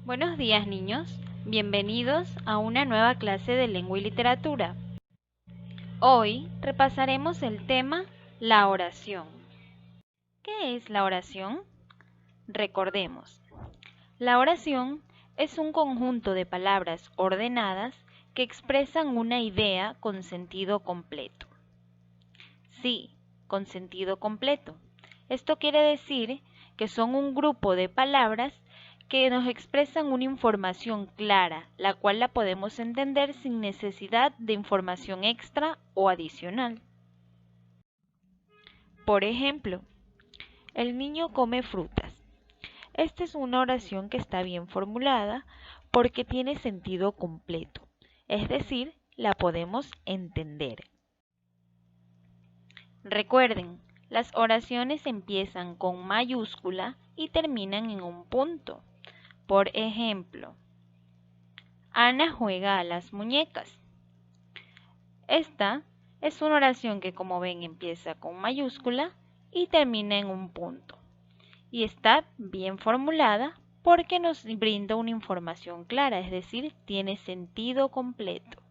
Buenos días, niños. Bienvenidos a una nueva clase de lengua y literatura. Hoy repasaremos el tema la oración. ¿Qué es la oración? Recordemos, la oración es un conjunto de palabras ordenadas que expresan una idea con sentido completo. Sí, con sentido completo. Esto quiere decir que son un grupo de palabras que nos expresan una información clara, la cual la podemos entender sin necesidad de información extra o adicional. Por ejemplo, el niño come frutas. Esta es una oración que está bien formulada porque tiene sentido completo, es decir, la podemos entender. Recuerden, las oraciones empiezan con mayúscula y terminan en un punto. Por ejemplo, Ana juega a las muñecas. Esta es una oración que, como ven, empieza con mayúscula y termina en un punto. Y está bien formulada porque nos brinda una información clara, es decir, tiene sentido completo.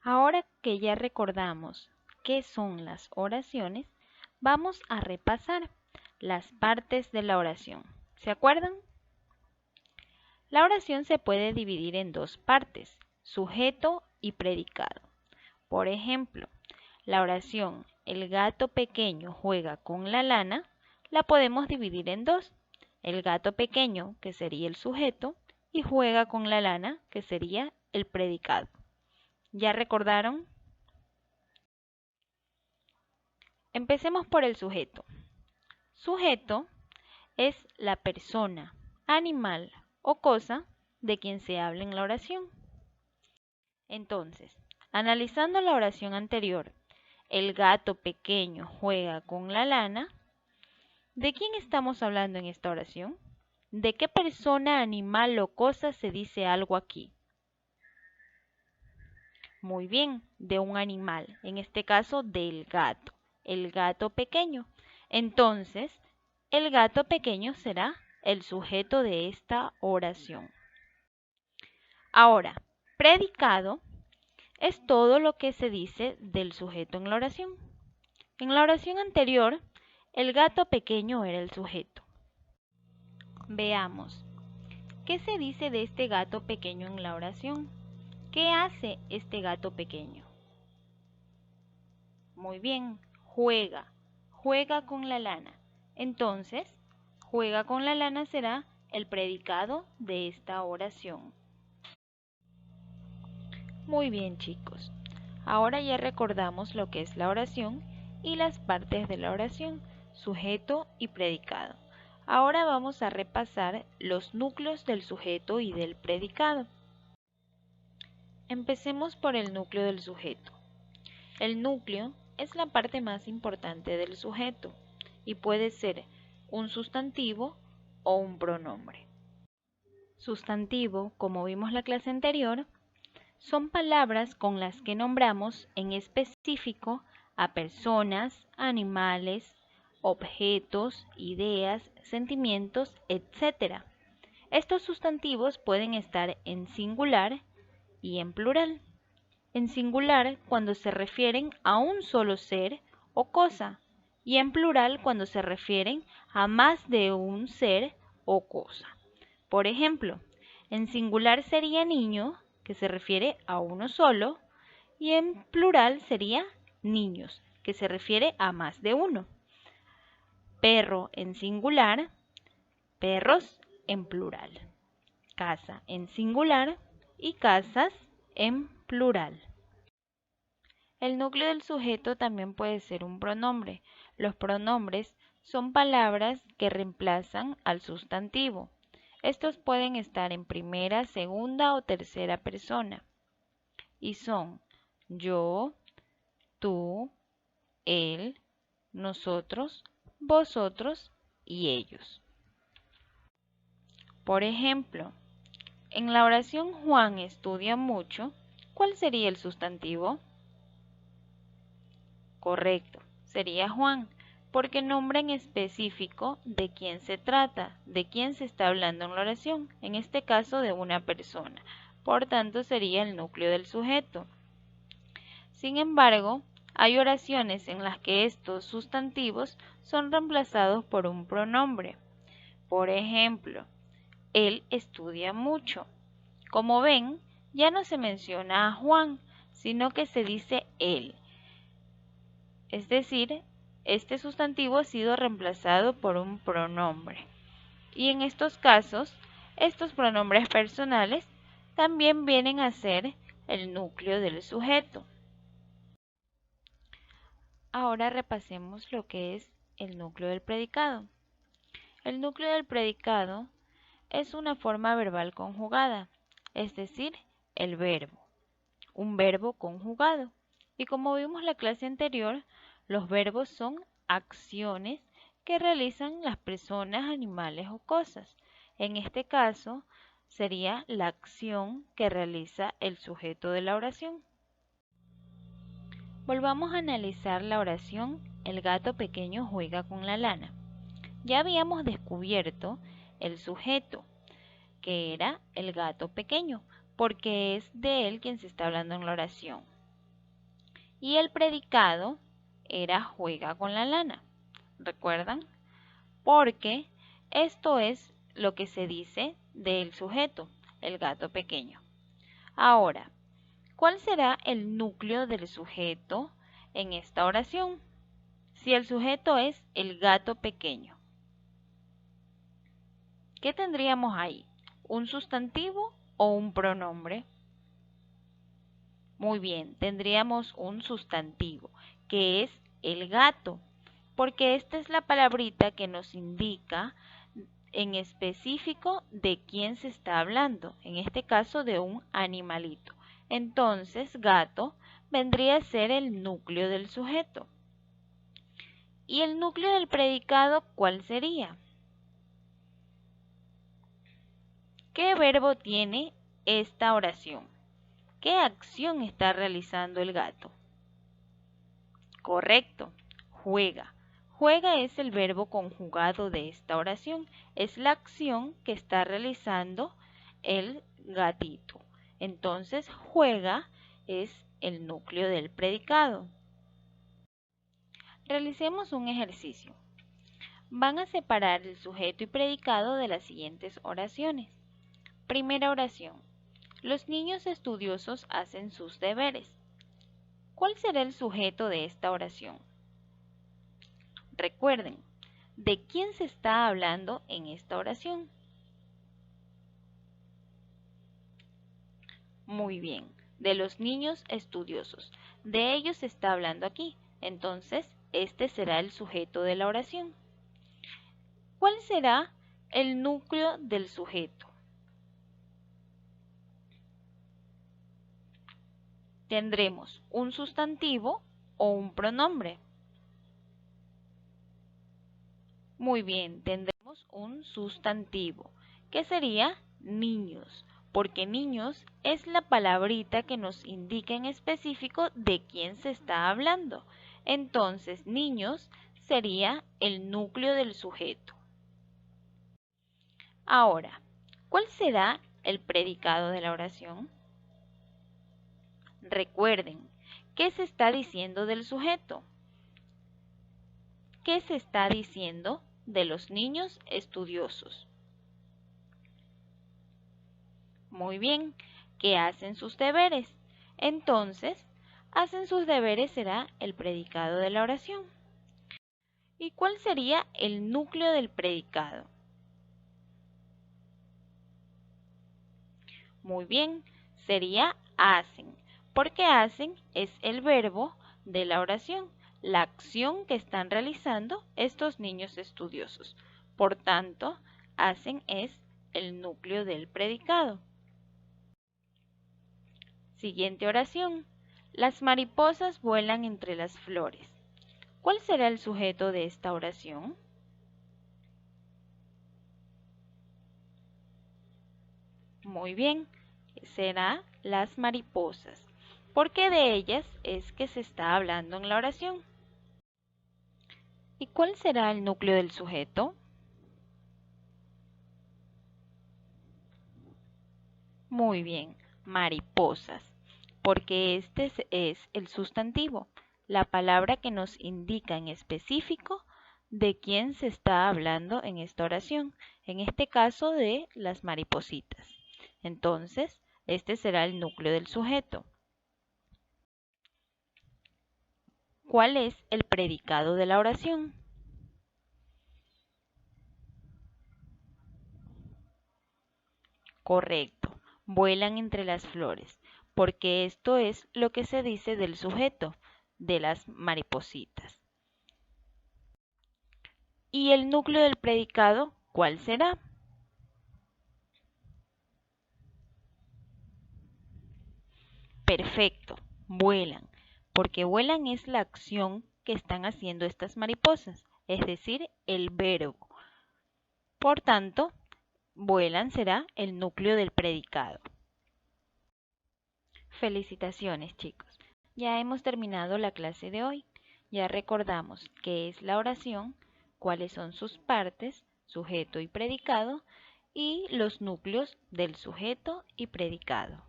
Ahora que ya recordamos qué son las oraciones, vamos a repasar las partes de la oración. ¿Se acuerdan? La oración se puede dividir en dos partes, sujeto y predicado. Por ejemplo, la oración el gato pequeño juega con la lana la podemos dividir en dos. El gato pequeño, que sería el sujeto, y juega con la lana, que sería el predicado. ¿Ya recordaron? Empecemos por el sujeto. Sujeto es la persona, animal o cosa de quien se habla en la oración. Entonces, analizando la oración anterior, el gato pequeño juega con la lana, ¿de quién estamos hablando en esta oración? ¿De qué persona, animal o cosa se dice algo aquí? Muy bien, de un animal, en este caso del gato, el gato pequeño. Entonces, el gato pequeño será el sujeto de esta oración. Ahora, predicado es todo lo que se dice del sujeto en la oración. En la oración anterior, el gato pequeño era el sujeto. Veamos, ¿qué se dice de este gato pequeño en la oración? ¿Qué hace este gato pequeño? Muy bien, juega con la lana. Entonces, juega con la lana será el predicado de esta oración. Muy bien, chicos. Ahora ya recordamos lo que es la oración y las partes de la oración, sujeto y predicado. Ahora vamos a repasar los núcleos del sujeto y del predicado. Empecemos por el núcleo del sujeto. El núcleo es la parte más importante del sujeto y puede ser un sustantivo o un pronombre. Sustantivo, como vimos la clase anterior, son palabras con las que nombramos en específico a personas, animales, objetos, ideas, sentimientos, etc. Estos sustantivos pueden estar en singular y en plural. En singular cuando se refieren a un solo ser o cosa y en plural cuando se refieren a más de un ser o cosa. Por ejemplo, en singular sería niño, que se refiere a uno solo, y en plural sería niños, que se refiere a más de uno. Perro en singular, perros en plural. Casa en singular y casas en plural. El núcleo del sujeto también puede ser un pronombre. Los pronombres son palabras que reemplazan al sustantivo. Estos pueden estar en primera, segunda o tercera persona. Y son yo, tú, él, nosotros, vosotros y ellos. Por ejemplo, en la oración Juan estudia mucho, ¿cuál sería el sustantivo? Correcto, sería Juan, porque nombra en específico de quién se trata, de quién se está hablando en la oración, en este caso de una persona. Por tanto, sería el núcleo del sujeto. Sin embargo, hay oraciones en las que estos sustantivos son reemplazados por un pronombre. Por ejemplo, él estudia mucho. Como ven, ya no se menciona a Juan, sino que se dice él. Es decir, este sustantivo ha sido reemplazado por un pronombre. Y en estos casos, estos pronombres personales también vienen a ser el núcleo del sujeto. Ahora repasemos lo que es el núcleo del predicado. El núcleo del predicado es una forma verbal conjugada, es decir, el verbo, un verbo conjugado. Y como vimos en la clase anterior, los verbos son acciones que realizan las personas, animales o cosas. En este caso, sería la acción que realiza el sujeto de la oración. Volvamos a analizar la oración "El gato pequeño juega con la lana". Ya habíamos descubierto el sujeto, que era el gato pequeño, porque es de él quien se está hablando en la oración. Y el predicado era juega con la lana. ¿Recuerdan? Porque esto es lo que se dice del sujeto, el gato pequeño. Ahora, ¿cuál será el núcleo del sujeto en esta oración? Si el sujeto es el gato pequeño, ¿qué tendríamos ahí? ¿Un sustantivo o un pronombre? Muy bien, tendríamos un sustantivo, que es el gato, porque esta es la palabrita que nos indica en específico de quién se está hablando, en este caso de un animalito. Entonces, gato vendría a ser el núcleo del sujeto. ¿Y el núcleo del predicado cuál sería? ¿Qué verbo tiene esta oración? ¿Qué acción está realizando el gato? Correcto, juega. Juega es el verbo conjugado de esta oración. Es la acción que está realizando el gatito. Entonces, juega es el núcleo del predicado. Realicemos un ejercicio. Van a separar el sujeto y predicado de las siguientes oraciones. Primera oración. Los niños estudiosos hacen sus deberes. ¿Cuál será el sujeto de esta oración? Recuerden, ¿de quién se está hablando en esta oración? Muy bien, de los niños estudiosos. De ellos se está hablando aquí. Entonces, este será el sujeto de la oración. ¿Cuál será el núcleo del sujeto? Tendremos un sustantivo o un pronombre. Muy bien, tendremos un sustantivo, que sería niños, porque niños es la palabrita que nos indica en específico de quién se está hablando. Entonces, niños sería el núcleo del sujeto. Ahora, ¿cuál será el predicado de la oración? Recuerden, ¿qué se está diciendo del sujeto? ¿Qué se está diciendo de los niños estudiosos? Muy bien, que hacen sus deberes. Entonces, hacen sus deberes será el predicado de la oración. ¿Y cuál sería el núcleo del predicado? Muy bien, sería hacen, porque hacen es el verbo de la oración, la acción que están realizando estos niños estudiosos. Por tanto, hacen es el núcleo del predicado. Siguiente oración. Las mariposas vuelan entre las flores. ¿Cuál será el sujeto de esta oración? Muy bien, será las mariposas, porque de ellas es que se está hablando en la oración. ¿Y cuál será el núcleo del sujeto? Muy bien, mariposas, porque es el sustantivo, la palabra que nos indica en específico de quién se está hablando en esta oración, en este caso de las maripositas. Entonces, este será el núcleo del sujeto. ¿Cuál es el predicado de la oración? Correcto, vuelan entre las flores, porque esto es lo que se dice del sujeto, de las maripositas. ¿Y el núcleo del predicado cuál será? Perfecto, vuelan, porque vuelan es la acción que están haciendo estas mariposas, es decir, el verbo. Por tanto, vuelan será el núcleo del predicado. Felicitaciones, chicos. Ya hemos terminado la clase de hoy. Ya recordamos qué es la oración, cuáles son sus partes, sujeto y predicado, y los núcleos del sujeto y predicado.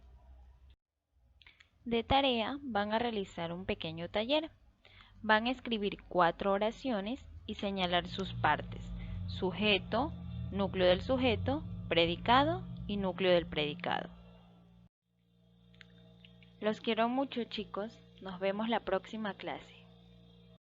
De tarea van a realizar un pequeño taller. Van a escribir 4 oraciones y señalar sus partes: sujeto, núcleo del sujeto, predicado y núcleo del predicado. Los quiero mucho, chicos. Nos vemos la próxima clase.